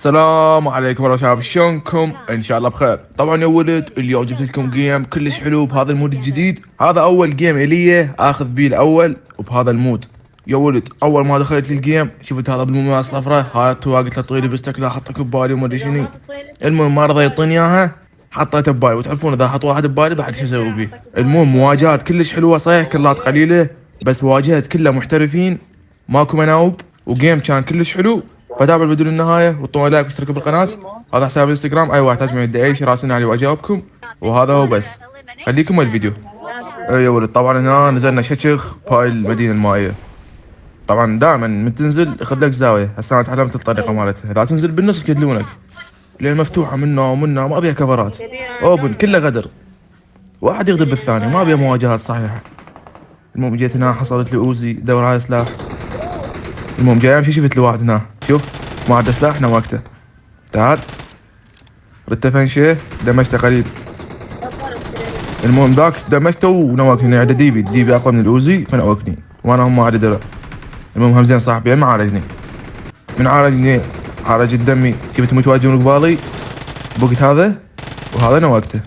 السلام عليكم ورحمة الله شباب، شلونكم؟ ان شاء الله بخير. طبعا يا ولد اليوم جبت لكم جيم كلش حلو بهذا المود الجديد. هذا اول جيم الي اخذ بيه الاول وبهذا المود. يا ولد اول ما دخلت الجيم شفت هذا بالمويه الصفراء، هاي قلت له طويلي بستك، لا حطك ببالي وما ادري شنو. المهم ما رضى يعطيني اياها، حطيته ببالي، وتعرفون اذا حط واحد ببالي بعد شو اسوي بيه. المهم مواجهات كلش حلوه، صحيح كلات قليله بس واجهت كلها محترفين، ماكو مناوب، وجيم كان كلش حلو. فتابعوا الفيديو للنهايه وطوا لايك واشتركوا بالقناه. هذا حساب الانستغرام، اي واحد من يدي اي شيء راسلني عليه واجاوبكم، وهذا هو بس. خليكم الفيديو. اي يا ولد طبعا هنا نزلنا شكخ بهاي المدينه المائيه. طبعا دائما من تنزل ياخذ لك زاويه، هسه انا تعلمت الطريقه مالتها، اذا تنزل بالنص يكدلونك لين مفتوحه منا ومنا، ما بيها كفرات، اوبن كله غدر، واحد يغدر بالثاني، ما بيها مواجهات صحيحه. المهم جيت هنا حصلت لي اوزي دور على سلاح. المهم جاي امشي شفت لي واحد هنا، شوف ما عنده سلاح نوقته. تعال رته فنشه دمجته قليل. المهم ذاك دمجته ونوقني، عنده ديبي اقوى من الاوزي فنوقني، وانا هم ما عندي درع. المهم همزين صاحبي ما عالجني، من عالجني عالج دمي، شفت متواجهون قبالي بوقت هذا وهذا نوقته.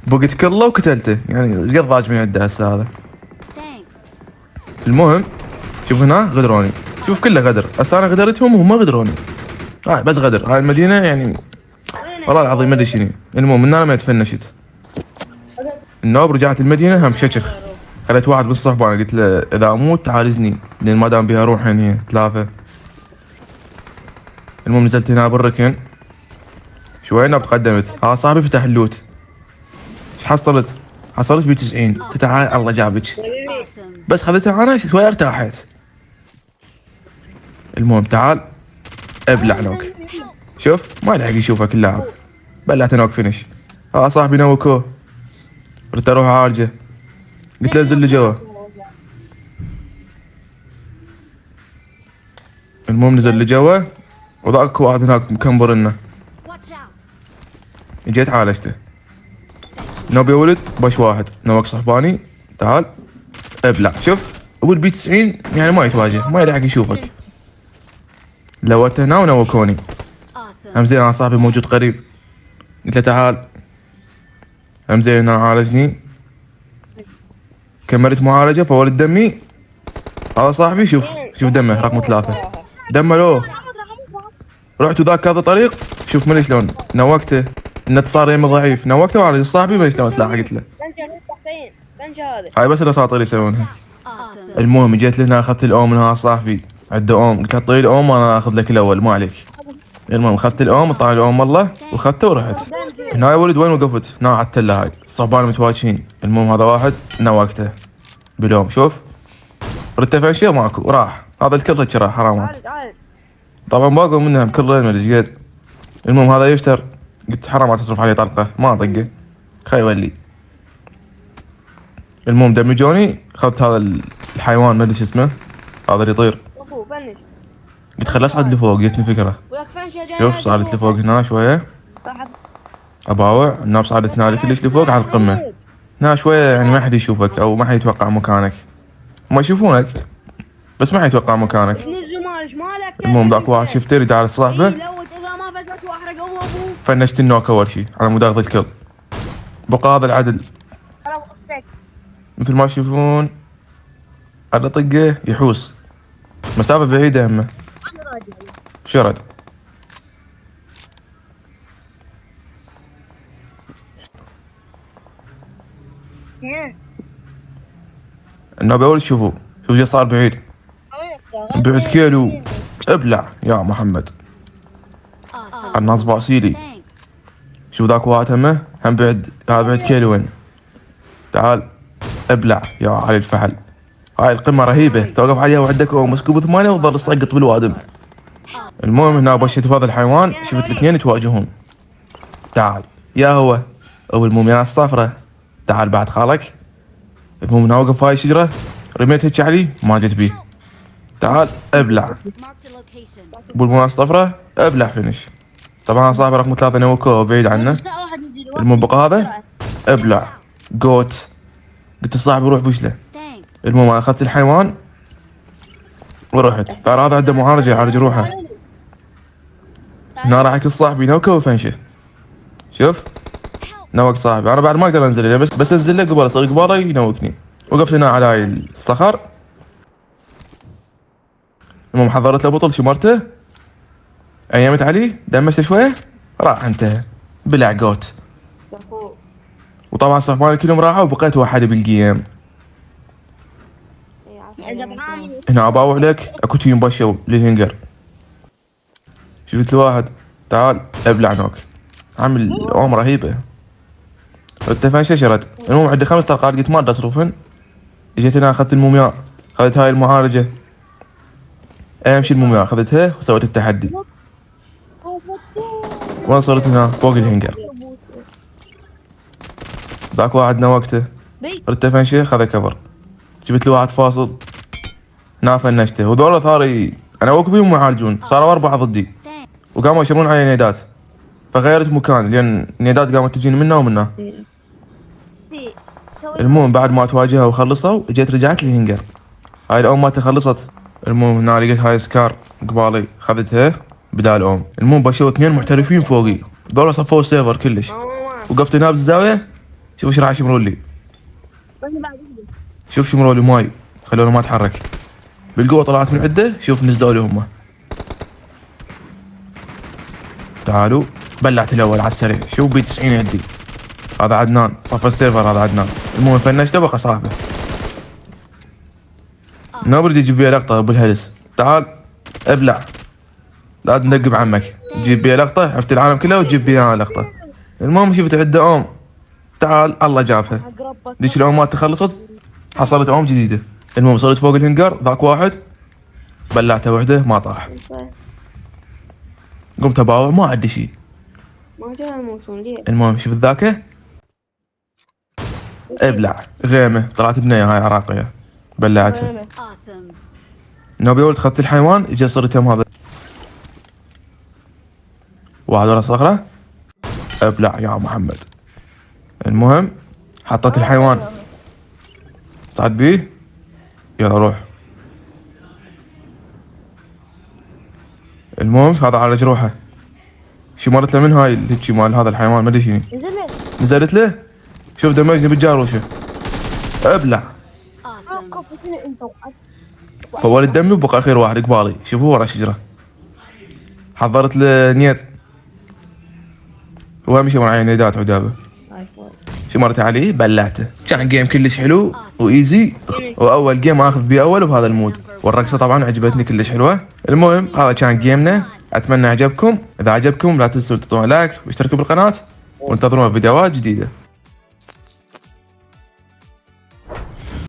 بوقت كله وقتلته، يعني قضاج من عنده هسه هذا. المهم شوف هنا غدروني، شوف كله غدر، هسه انا غدرتهم وهم غدروني. هاي بس غدر، هاي المدينه يعني والله العظيم ما ادري شنو. المهم من انا ما تفنشت النوب، رجعت المدينه هم ششخ. خليت واحد بالصحبه، انا قلت له اذا اموت تعالجني لان ما دام بيها روحين هي ثلاثه. المهم نزلت هنا بالركن شوي، نوب تقدمت، ها صاحبي فتح اللوت. ايش حصلت؟ حصلت ب 90. تعال الله جابك، بس خذيتها انا شوي ارتاحت. المهم تعال ابلع نوك، شوف ما لحق يشوفك اللاعب، بلعت نوك فينش. ها صاحبي نوكوه، قلت اروح اعالجه، قلت له انزل لجوا. المهم نزل لجوا، وذاك واحد هناك مكمبر لنا، جيت عالجته. نوب يا ولد باش واحد نوك صحباني، تعال ابلع. شوف ابو البي 90 يعني ما يتواجه، ما يلحق يشوفك. لوته هنا ونوكوني. همزين انا صاحبي موجود قريب، قلت له تعال. همزين هنا عالجني، كملت معالجه فولد دمي. هذا صاحبي شوف دمه رقم 3، دمه لو رحت ذاك هذا طريق. شوف من شلون نوكته، النت صار يمي ضعيف، نوكته وعالج صاحبي من شلون تلاحقت له. هاي بس الاساطير يسوونها. المهم جيت لهنا اخذت الاوم من هذا صاحبي، عنده اوم، قلت له اعطيني الاوم وانا اخذ لك الاول ما عليك. المهم اخذت الاوم، طلع الاوم والله واخذته ورحت. هنا يا ولد وين وقفت؟ هنا على التله هاي الصحبان متواجهين. المهم هذا واحد نوكته باليوم، شوف رتفع شيء ماكو راح، هذا الكل ذكره حرامات. طبعا باقوا منهم كلهم ما ادري قد. المهم هذا يفتر، قلت حرام تصرف عليه طلقه، ما اطقه خي يولي. المهم دمجوني، اخذت هذا الحيوان ما ادري شو اسمه، هذا اللي يطير. قلت خل اصعد لفوق، جتني فكره. شوف صعدت لفوق هنا شويه، اباوع الناب صعدت هنا كلش لفوق على القمه. هنا شويه يعني ما حد يشوفك او ما حد يتوقع مكانك، ما يشوفونك بس ما حد يتوقع مكانك. المهم ذاك واحد شفته يريد على صاحبه، فنشت النوك اول شي على مود اخذ الكل. بقى هذا العدل مثل ما تشوفون، على طقه يحوس مسافه بعيده همه. شرد النوب اول شوفوا، شوف شو صار بعيد، بعد كيلو ابلع يا محمد. الناس باسيلي. شوف ذاك واحد هم بعد، هذا بعد كيلوين. تعال ابلع يا علي الفحل. هاي القمة رهيبة، توقف عليها وعندك مسكوب 8 وتظل تسقط بالوادم. المهم هنا بشيت بهذا الحيوان، شفت الاثنين يتواجهون. تعال يا هو او المومياء الصفرة، تعال بعد خالك. المهم هنا وقف هاي الشجرة، رميت هيك علي ما جيت بيه. تعال ابلع بالمومياء الصفرة، ابلع فينش. طبعا صاحبي رقم 3 نوكو بعيد عنه. المهم بقى هذا ابلع جوت، قلت لصاحبي روح بوشله. المهم انا اخذت الحيوان ورحت، ترى هذا عنده معالجه يعالج روحه. هنا راح يكون صاحبي نوكه وفنشه. شوف نوك صاحبي، انا بعد ما اقدر انزل له، بس انزل له قبل اصير قباله ينوكني. وقفت هنا على هاي الصخر. المهم حضرت له بطل شمرته، ايمت عليه دمشته شويه راح انتهى بلع جوت. وطبعا صاحباني كلهم راحوا وبقيت واحد بالجيم. هنا اباوع لك اكو تيم بشوا للهنجر. شفت الواحد تعال ابلع نوك، عامل اوم رهيبه. انت فين ششرت. المهم عندي 5 طلقات قلت ما ادري اصرفهن. اجيت هنا اخذت المومياء، اخذت هاي المعالجه. امشي المومياء اخذتها وسويت التحدي. وين صرت هنا فوق الهنجر. ذاك واحد نوكته. ردته فنشه خذ كفر. جبت له واحد فاصل هنا فنشته. وذولا ثاري انا اوقف بيهم يعالجون، صاروا 4 ضدي وقاموا يشرون علي نيدات، فغيرت مكان لان النيدات قامت تجيني منا ومنا. المهم بعد ما تواجهها وخلصوا جيت رجعت للهنجر. هاي الاوم ما تخلصت. المهم هنا لقيت هاي سكار قبالي خذتها بدال اوم. المهم بشوا 2 محترفين فوقي، ذولا صفوا السيرفر كلش. وقفت هنا بالزاويه شوف ايش راح يشمرون لي. شوف شمروا لي ماي خلوني ما اتحرك. بالقوه طلعت من عده، شوف نزلوا لي هم. تعالوا بلعت الاول على السريع. شوف بي 90 عندي. هذا عدنان صف السيرفر، هذا عدنان. المهم فنشته بقى صاحبه. ما بريد يجيب بيه لقطه بالهلس. تعال ابلع، لا تنقب عمك. تجيب بيه لقطه عرفت العالم كله وتجيب بيه لقطه. المهم شفت عده اوم، تعال الله جابها. ذيك الاومات تخلصت حصلت اوم جديده. المهم صرت فوق الهنجر، ذاك واحد بلعته وحده ما طاح. قمت اباوع ما عندي شيء. المهم شفت ذاك ابلع غيمه، طلعت بنيه هاي عراقيه بلعتها. نوبي ولد اخذت الحيوان اجى صرت يم هذا واحد ورا صخره ابلع يا محمد. المهم حطيت الحيوان صعد بيه يلا روح. المهم هذا على جروحه شمرت له من هاي الهيجي مال هذا الحيوان ما ادري شنو. نزلت له شوف دمجني بالجاروشه ابلع. فولت دمي وبقى اخير واحد قبالي شوفوا ورا شجره. حضرت له نيت وهم يشمر علي نيدات عقابه. شمرت عليه بلعته. كان جيم كلش حلو وايزي، واول جيم اخذ بيه اول وبهذا المود. والرقصه طبعا عجبتني كلش حلوه. المهم هذا كان جيمنا، اتمنى عجبكم. اذا عجبكم لا تنسوا تعطون لايك واشتركوا بالقناه وانتظرونا فيديوهات جديده.